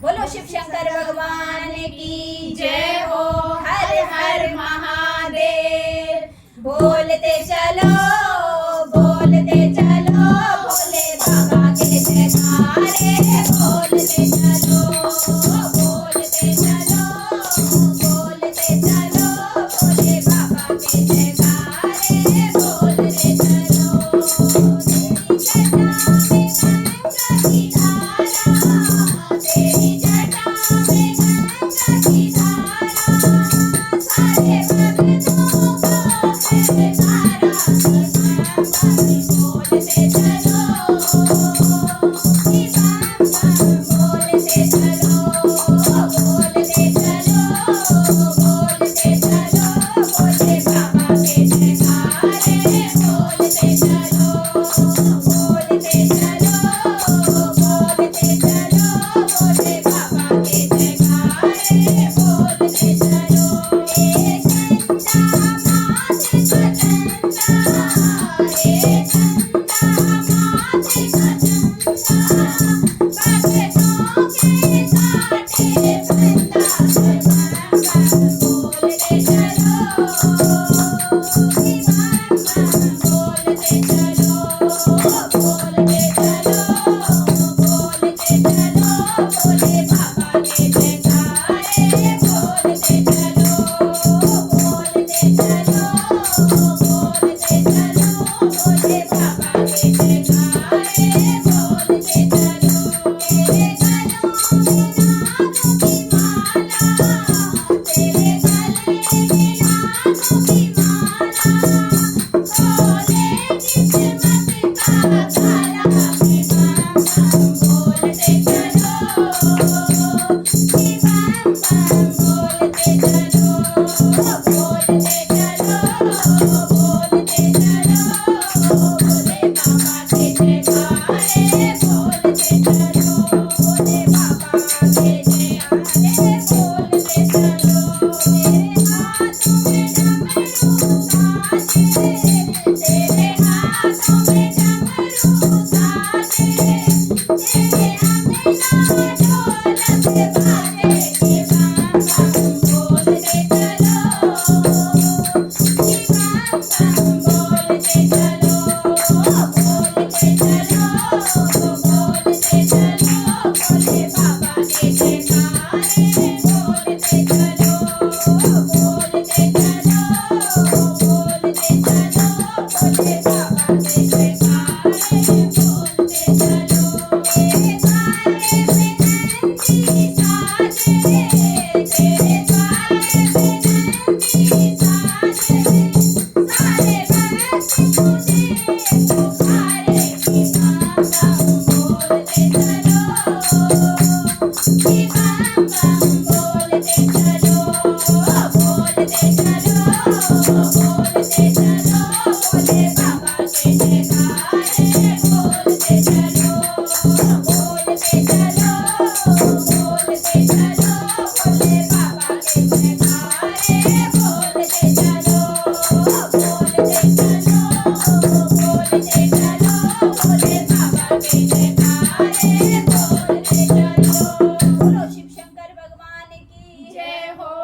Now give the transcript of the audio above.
बोलो शिव शंकर भगवान की जय हो। हर हर महादेव। बोलते चलो बोलते चलो भोले बाबा के जयकारे। बोलते चलो बोलते चलो बोलते चलो भोले बाबा के जयकारे। बोलते चलो तेरी जटा में गंगा की धारा, तेरी जटा में गंगा की धारा, सारे भक्तों को है सहारा। बोलते चलो बोलते चलो बोलते चलो बोलते बाबा के जयकारे। बोलते चलो बोलते चलो बोलते चलो बोले बाबा के जयकारे। बोलते चलो हे चंदा माथे का चंदा, हे चंदा माथे का चंदा, भक्तों के काटे फंदा। बोलते चलो बोलते चलो बोलते चलो बोलते चलो बोले बाबा के जयकारे। बोलते चलो बोलते चलो बोलते चलो बोले बाबा के जयकारे। बोलते चलो तेरे गलों में नागों की माला, तेरे गले में नागों की माला, खोले किस्मत का ताला। बोलते चलो बोलते चलो बोलते चलो बोलते चलो बोले बाबा के जयकारे। बोलते चलो बोले बाबा के जयकारे। बोलते चलो तेरे हाथों में डमरू साजे, तेरे हाथों में डमरू साजे, तेरे अंगना ढोलक बाजे। कि बम बम बोलते चलो कि बम बम बोलते चलो बोलते चलो बोलते चलो बोले बाबा के जयकारे।